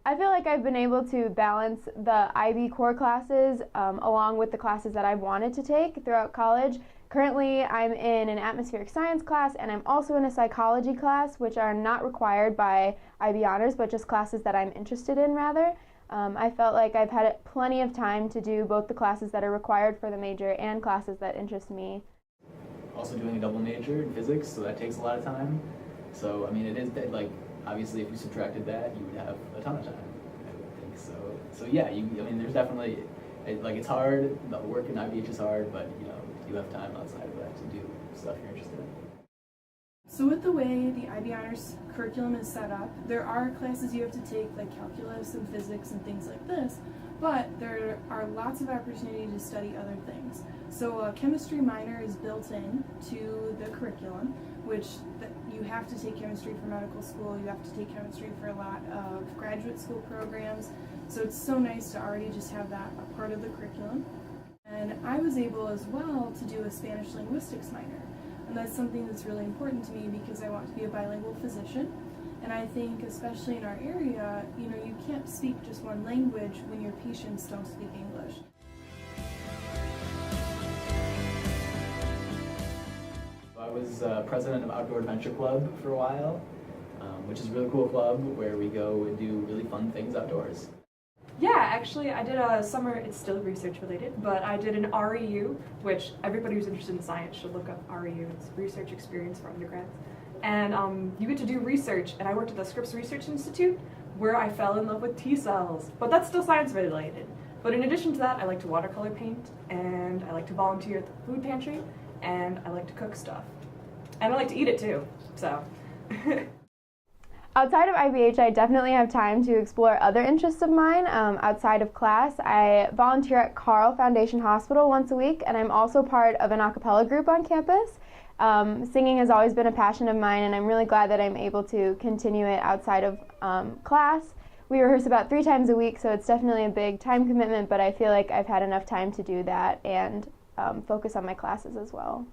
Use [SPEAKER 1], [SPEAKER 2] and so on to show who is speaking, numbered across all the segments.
[SPEAKER 1] I feel like I've been able to balance the IB core classes along with the classes that I've wanted to take throughout college. Currently, I'm in an atmospheric science class and I'm also in a psychology class, which are not required by IB honors, but just classes that I'm interested in rather. I felt like I've had plenty of time to do both the classes that are required for the major and classes that interest me.
[SPEAKER 2] Also doing a double major in physics, so that takes a lot of time. So, I mean, it is that, like, obviously if you subtracted that, you would have a ton of time, I would think. So yeah, I mean, there's definitely, like, it's hard, the work in IBH is hard, but, you know, you have time outside of that to do stuff you're interested in.
[SPEAKER 3] So with the way the IB Honors curriculum is set up, there are classes you have to take like calculus and physics and things like this, but there are lots of opportunity to study other things. So a chemistry minor is built in to the curriculum, which you have to take chemistry for medical school, you have to take chemistry for a lot of graduate school programs, so it's so nice to already just have that a part of the curriculum. And I was able as well to do a Spanish linguistics minor. And that's something that's really important to me because I want to be a bilingual physician. And I think especially in our area, you know, you can't speak just one language when your patients don't speak English.
[SPEAKER 2] I was president of Outdoor Adventure Club for a while, which is a really cool club where we go and do really fun things outdoors.
[SPEAKER 4] Yeah, actually I did a summer, it's still research related, but I did an REU, which everybody who's interested in science should look up REU. It's Research Experience for Undergrads. And you get to do research, and I worked at the Scripps Research Institute where I fell in love with T cells, but that's still science related. But in addition to that, I like to watercolor paint, and I like to volunteer at the food pantry, and I like to cook stuff. And I like to eat it too, so.
[SPEAKER 1] Outside of IBH, I definitely have time to explore other interests of mine outside of class. I volunteer at Carle Foundation Hospital once a week, and I'm also part of an a cappella group on campus. Singing has always been a passion of mine, and I'm really glad that I'm able to continue it outside of class. We rehearse about 3 times a week, so it's definitely a big time commitment, but I feel like I've had enough time to do that and focus on my classes as well.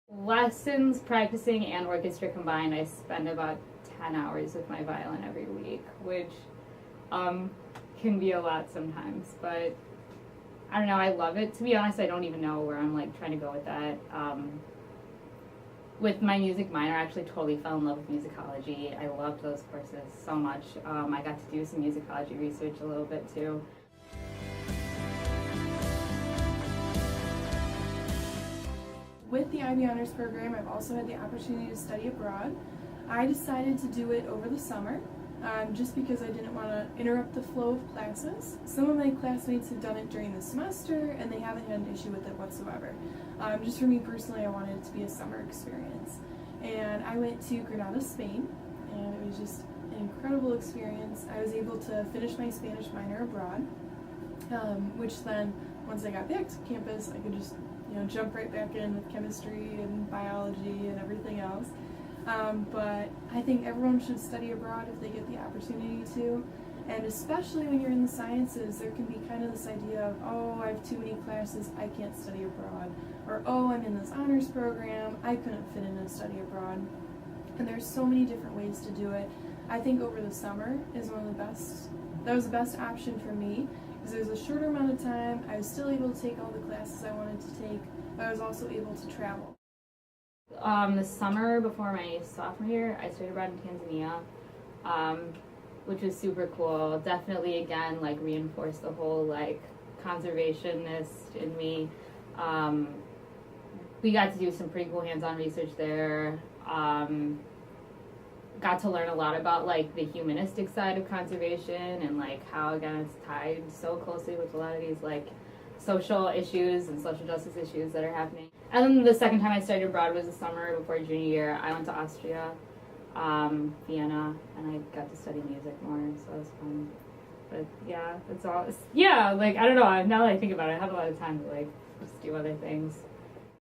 [SPEAKER 5] Lessons, practicing, and orchestra combined, I spend about 10 hours with my violin every week, which can be a lot sometimes, but I don't know, I love it. To be honest, I don't even know where I'm like trying to go with that. With my music minor, I actually totally fell in love with musicology. I loved those courses so much. I got to do some musicology research a little bit too.
[SPEAKER 3] With the IB Honors program, I've also had the opportunity to study abroad. I decided to do it over the summer just because I didn't want to interrupt the flow of classes. Some of my classmates have done it during the semester and they haven't had an issue with it whatsoever. Just for me personally, I wanted it to be a summer experience. And I went to Granada, Spain, and it was just an incredible experience. I was able to finish my Spanish minor abroad, which then, once I got back to campus, I could just jump right back in with chemistry and biology and everything else. But I think everyone should study abroad if they get the opportunity to. And especially when you're in the sciences, there can be kind of this idea of, oh, I have too many classes, I can't study abroad. Or, oh, I'm in this honors program, I couldn't fit in and study abroad. And there's so many different ways to do it. I think over the summer is one of the best, that was the best option for me, because it was a shorter amount of time, I was still able to take all the classes I wanted to take, but I was also able to travel.
[SPEAKER 5] The summer before my sophomore year, I studied abroad in Tanzania, which was super cool. Definitely, again, like reinforced the whole like conservationist in me. We got to do some pretty cool hands-on research there. Got to learn a lot about like the humanistic side of conservation and like how again it's tied so closely with a lot of these like social issues and social justice issues that are happening. And then the second time I studied abroad was the summer before junior year. I went to Austria, Vienna, and I got to study music more, so it was fun. But yeah, that's all. Yeah, like I don't know. Now that I think about it, I have a lot of time to like just do other things.